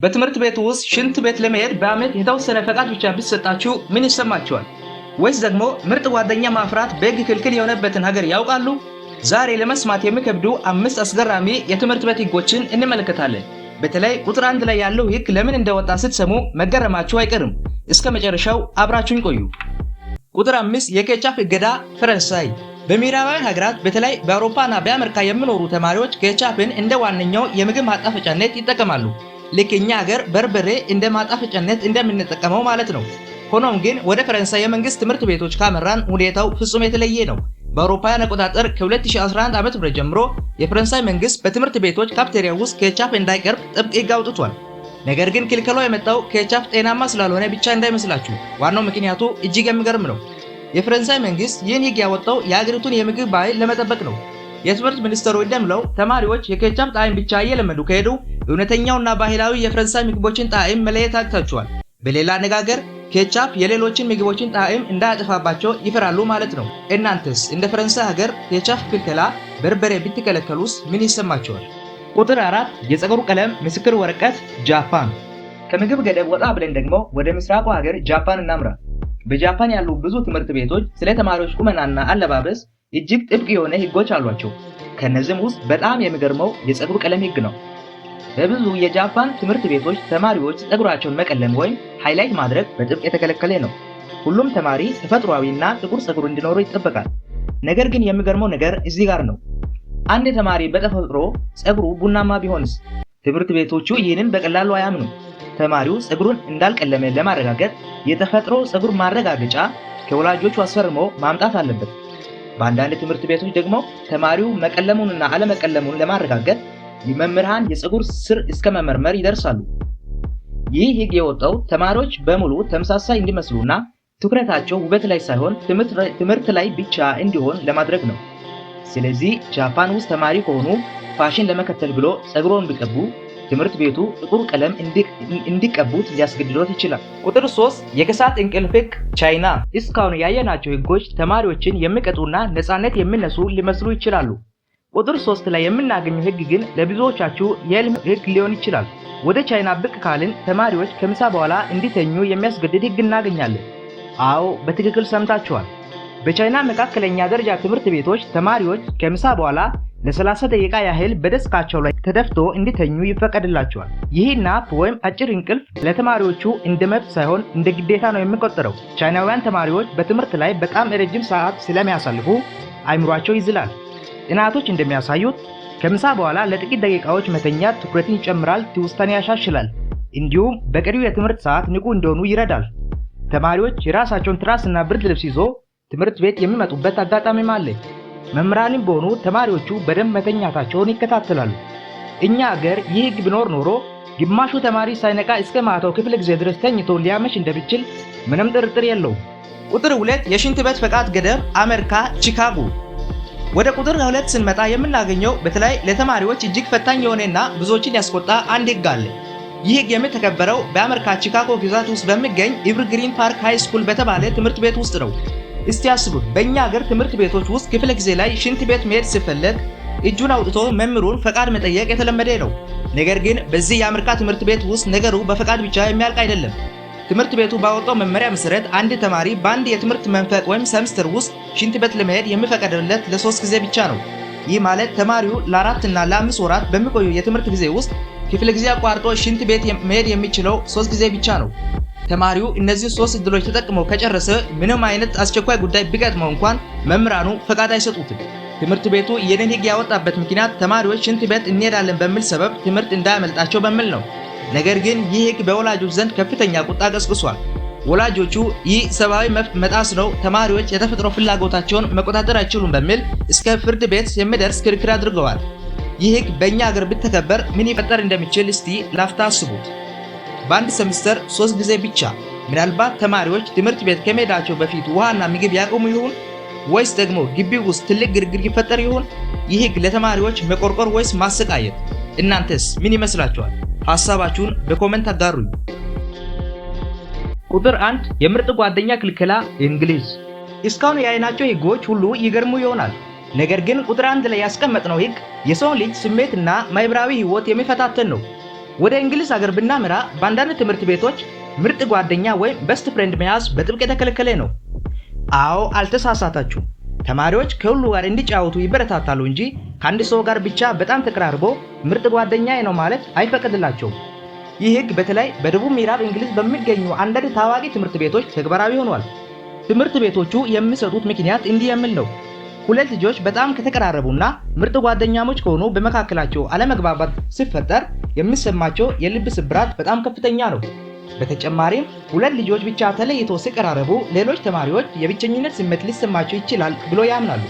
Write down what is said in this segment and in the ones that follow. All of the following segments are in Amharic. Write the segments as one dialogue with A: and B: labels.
A: በትምህርት ቤት ውስጥ ሽንት ቤት ለመሄድ በአመት የተወሰነ ፈቃድ ብቻ ቢሰጣችሁ ምን ይሰማችኋል? ወይስ ደግሞ ምርጥ ጓደኛ ማፍራት በሕግ ክልክል የሆነበትን ሀገር ያውቃሉ? ዛሬ ለመስማት የሚከብዱ 5 አስገራሚ የትምህርት ቤት ሕጎችን እንመለከታለን። በተለይ ቁጥር 1 ላይ ያለው ሕግ ለምን እንደወጣ ስትሰሙ መገረማችሁ አይቀርም። እስከ መጨረሻው አብራችሁን ቆዩ። ቁጥር 5 የኬቻፕ እገዳ ፈረንሳይ። በምዕራባውያን ሀገራት በተለይ በአውሮፓና በአሜሪካ የሚኖሩ ተማሪዎች ኬቻፕን እንደ ዋነኛው የምግብ ማጣፈጫነት ይጠቀማሉ። ልክ እኛ ሀገር በርበሬ እንደ ማጣፈጫነት እንደምንጠቀመው ማለት ነው። ሆኖም ግን ወደ ፈረንሳይ የመንግስት ትምህርት ቤቶች ካመራን ሁኔታው ፍጹም የተለየ ነው። በአውሮፓውያን አቆጣጠር ከ2011 ዓ.ም ጀምሮ የፈረንሳይ መንግስት በትምህርት ቤቶች ካፍቴሪያ ውስጥ ኬቻፕ እንዳይቀርብ ጥብቅ ሕግ አውጥቷል። ነገር ግን ክልከላው የመጣው ኬቻፕ ጤናማ ስላልሆነ ብቻ እንዳይመስላችሁ። ዋናው ምክንያቱ እጅግ የሚገርም ነው። የፈረንሳይ መንግስት ይህን ሕግ ያወጣው የሀገሪቱን የምግብ ባህል ለመጠበቅ ነው። የትምህርት ሚኒስትሩ እንደሚለው ተማሪዎች የኬቻፕ ጣዕም ብቻ እየለመዱ ከሄዱ እውነተኛውና ባህላዊ የፈረንሳይ ምግቦችን ጣዕም መለየት አቅቷቸዋል። በሌላ አነጋገር ኬቻፕ የሌሎችን ምግቦችን ጣዕም እንዳያጠፋባቸው ይፈራሉ ማለት ነው። እናንተስ እንደ ፈረንሳይ ሀገር ኬቻፕ ክልከላ በርበሬ ብትከለከሉስ ምን ይሰማቸዋል? ቁጥር 4 የፀጉር ቀለም ምስክር ወረቀት ጃፓን። ከምግብ ገደብ ወጣ ብለን ደግሞ ወደ ምስራቁ ሀገር ጃፓን እናምራ። በጃፓን ያሉ ብዙ ትምህርት ቤቶች ስለ ተማሪዎች ቁመናና አለባበስ እጅግ ጥብቅ የሆነ ሕጎች አሏቸው። ከነዚህም ውስጥ በጣም የሚገርመው የፀጉር ቀለም ሕግ ነው። በብዙ የጃፓን ትምህርት ቤቶች ተማሪዎች ፀጉራቸውን መቀለም ወይም ሃይላይት ማድረግ በጥብቅ የተከለከለ ነው። ሁሉም ተማሪ ተፈጥሯዊና ጥቁር ፀጉር እንዲኖረው ይጠበቃል። ነገር ግን የሚገርመው ነገር እዚህ ጋር ነው። አንድ ተማሪ በተፈጥሮ ፀጉሩ ቡናማ ቢሆንስ? ትምህርት ቤቶቹ ይህንን በቀላሉ አያምኑም። ተማሪው ፀጉሩን እንዳልቀለመ ለማረጋገጥ የተፈጥሮ ፀጉር ማረጋገጫ ከወላጆቹ አስፈርሞ ማምጣት አለበት። በአንዳንድ ትምህርት ቤቶች ደግሞ ተማሪው መቀለሙንና አለመቀለሙን ለማረጋገጥ የመምህራን የፀጉር ስር እስከ መመርመር ይደርሳሉ። ይህ ሕግ የወጣው ተማሪዎች በሙሉ ተመሳሳይ እንዲመስሉና ትኩረታቸው ውበት ላይ ሳይሆን ትምህርት ላይ ብቻ እንዲሆን ለማድረግ ነው። ስለዚህ ጃፓን ውስጥ ተማሪ ከሆኑ ፋሽን ለመከተል ብሎ ፀጉሮን ቢቀቡ ትምህርት ቤቱ ጥቁር ቀለም እንዲቀቡት ሊያስገድዶት ይችላል። ቁጥር 3 የከሳት እንቅልፍ ሕግ ቻይና። እስካሁን ያየናቸው ሕጎች ተማሪዎችን የሚቀጡና ነፃነት የሚነሱ ሊመስሉ ይችላሉ። ቁጥር 3 ላይ የምናገኘው ሕግ ግን ለብዙዎቻችሁ የሕልም ሕግ ሊሆን ይችላል። ወደ ቻይና ብቅ ካልን ተማሪዎች ከምሳ በኋላ እንዲተኙ የሚያስገድድ ሕግ እናገኛለን። አዎ በትክክል ሰምታችኋል። በቻይና መካከለኛ ደረጃ ትምህርት ቤቶች ተማሪዎች ከምሳ በኋላ ለ30 ደቂቃ ያህል በደስካቸው ላይ ተደፍቶ እንዲተኙ ይፈቀድላቸዋል። ይህ ናፕ ወይም አጭር እንቅልፍ ለተማሪዎቹ እንደ መብት ሳይሆን እንደ ግዴታ ነው የሚቆጠረው። ቻይናውያን ተማሪዎች በትምህርት ላይ በጣም ረጅም ሰዓት ስለሚያሳልፉ አይምሯቸው ይዝላል። ጥናቶች እንደሚያሳዩት ከምሳ በኋላ ለጥቂት ደቂቃዎች መተኛት ትኩረትን ይጨምራል፣ ትውስታን ያሻሽላል፣ እንዲሁም በቀሪው የትምህርት ሰዓት ንቁ እንዲሆኑ ይረዳል። ተማሪዎች የራሳቸውን ትራስና ብርድ ልብስ ይዞ ትምህርት ቤት የሚመጡበት አጋጣሚም አለ። መምህራንም በሆኑ ተማሪዎቹ በደንብ መተኛታቸውን ይከታተላሉ። እኛ ሀገር ይህ ሕግ ቢኖር ኖሮ ግማሹ ተማሪ ሳይነቃ እስከ ማታው ክፍለ ጊዜ ድረስ ተኝቶ ሊያመሽ እንደሚችል ምንም ጥርጥር የለውም። ቁጥር 2 የሽንት ቤት ፈቃድ ገደብ አሜሪካ ቺካጎ። ወደ ቁጥር 2 ስንመጣ የምናገኘው በተለይ ለተማሪዎች እጅግ ፈታኝ የሆነና ብዙዎችን ያስቆጣ አንድ ሕግ አለ። ይህ ሕግ የሚተከበረው በአሜሪካ ቺካጎ ግዛት ውስጥ በሚገኝ ኤቨርግሪን ፓርክ ሃይ ስኩል በተባለ ትምህርት ቤት ውስጥ ነው። እስቲ አስቡት፣ በእኛ ሀገር ትምህርት ቤቶች ውስጥ ክፍለ ጊዜ ላይ ሽንት ቤት መሄድ ሲፈለግ እጁን አውጥቶ መምህሩን ፈቃድ መጠየቅ የተለመደ ነው። ነገር ግን በዚህ የአሜሪካ ትምህርት ቤት ውስጥ ነገሩ በፈቃድ ብቻ የሚያልቅ አይደለም። ትምህርት ቤቱ ባወጣው መመሪያ መሰረት አንድ ተማሪ በአንድ የትምህርት መንፈቅ ወይም ሰምስተር ውስጥ ሽንት ቤት ለመሄድ የሚፈቀድለት ለ3 ጊዜ ብቻ ነው። ይህ ማለት ተማሪው ለ4 እና ለ5 ወራት በሚቆዩ የትምህርት ጊዜ ውስጥ ክፍለ ጊዜ አቋርጦ ሽንት ቤት መሄድ የሚችለው 3 ጊዜ ብቻ ነው። ተማሪው እነዚህ 3 እድሎች ተጠቅመው ከጨረሰ ምንም አይነት አስቸኳይ ጉዳይ ቢገጥመው እንኳን መምህራኑ ፈቃድ አይሰጡትም። ትምህርት ቤቱ ይህንን ሕግ ያወጣበት ምክንያት ተማሪዎች ሽንት ቤት እንሄዳለን በሚል ሰበብ ትምህርት እንዳያመልጣቸው በሚል ነው። ነገር ግን ይህ ሕግ በወላጆች ዘንድ ከፍተኛ ቁጣ ቀስቅሷል። ወላጆቹ ይህ ሰብአዊ መብት መጣስ ነው፣ ተማሪዎች የተፈጥሮ ፍላጎታቸውን መቆጣጠር አይችሉም በሚል እስከ ፍርድ ቤት የሚደርስ ክርክር አድርገዋል። ይህ ሕግ በእኛ ሀገር ቢተከበር ምን ይፈጠር እንደሚችል እስቲ ላፍታ አስቡት። በአንድ ሴሚስተር 3 ጊዜ ብቻ። ምናልባት ተማሪዎች ትምህርት ቤት ከመሄዳቸው በፊት ውሃና ምግብ ያቆሙ ይሆን? ወይስ ደግሞ ግቢው ውስጥ ትልቅ ግርግር ይፈጠር ይሆን? ይህ ሕግ ለተማሪዎች መቆርቆር ወይስ ማሰቃየት? እናንተስ ምን ይመስላችኋል? ሐሳባችሁን በኮሜንት አጋሩኝ። ቁጥር 1 የምርጥ ጓደኛ ክልከላ እንግሊዝ። እስካሁን ያየናቸው ሕጎች ሁሉ ይገርሙ ይሆናል። ነገር ግን ቁጥር 1 ላይ ያስቀመጥነው ሕግ የሰውን ልጅ ስሜትና ማህበራዊ ሕይወት የሚፈታተን ነው። ወደ እንግሊዝ ሀገር ብናመራ በአንዳንድ ትምህርት ቤቶች ምርጥ ጓደኛ ወይም ቤስት ፍሬንድ መያዝ በጥብቅ የተከለከለ ነው። አዎ አልተሳሳታችሁ። ተማሪዎች ከሁሉ ጋር እንዲጫወቱ ይበረታታሉ እንጂ ከአንድ ሰው ጋር ብቻ በጣም ተቀራርቦ ምርጥ ጓደኛዬ ነው ማለት አይፈቀድላቸውም። ይህ ህግ በተለይ በደቡብ ምዕራብ እንግሊዝ በሚገኙ አንዳንድ ታዋቂ ትምህርት ቤቶች ተግባራዊ ሆኗል። ትምህርት ቤቶቹ የሚሰጡት ምክንያት እንዲህ የሚል ነው። ሁለት ልጆች በጣም ከተቀራረቡና ምርጥ ጓደኛሞች ከሆኑ በመካከላቸው አለመግባባት ሲፈጠር የሚሰማቸው የልብ ስብራት በጣም ከፍተኛ ነው። በተጨማሪም ሁለት ልጆች ብቻ ተለይተው ሲቀራረቡ ሌሎች ተማሪዎች የብቸኝነት ስሜት ሊሰማቸው ይችላል ብሎ ያምናሉ።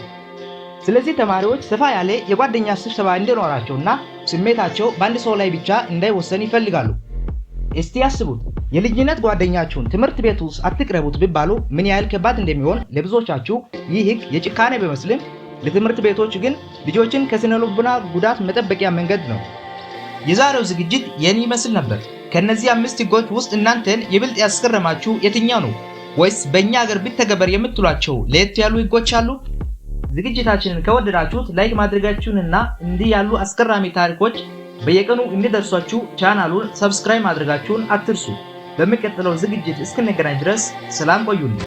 A: ስለዚህ ተማሪዎች ሰፋ ያለ የጓደኛ ስብሰባ እንዲኖራቸውና ስሜታቸው በአንድ ሰው ላይ ብቻ እንዳይወሰን ይፈልጋሉ። እስቲ ያስቡት፣ የልጅነት ጓደኛችሁን ትምህርት ቤት ውስጥ አትቅረቡት ቢባሉ ምን ያህል ከባድ እንደሚሆን። ለብዙዎቻችሁ ይህ ህግ የጭካኔ ቢመስልም ለትምህርት ቤቶች ግን ልጆችን ከስነልቦና ጉዳት መጠበቂያ መንገድ ነው። የዛሬው ዝግጅት ይህን ይመስል ነበር። ከነዚህ 5 ህጎች ውስጥ እናንተን ይበልጥ ያስገረማችሁ የትኛው ነው? ወይስ በእኛ ሀገር ቢተገበር የምትሏቸው ለየት ያሉ ህጎች አሉ? ዝግጅታችንን ከወደዳችሁት ላይክ ማድረጋችሁንና እንዲህ ያሉ አስገራሚ ታሪኮች በየቀኑ እንዲደርሷችሁ ቻናሉን ሰብስክራይብ ማድረጋችሁን አትርሱ። በሚቀጥለው ዝግጅት እስክንገናኝ ድረስ ሰላም ቆዩልኝ።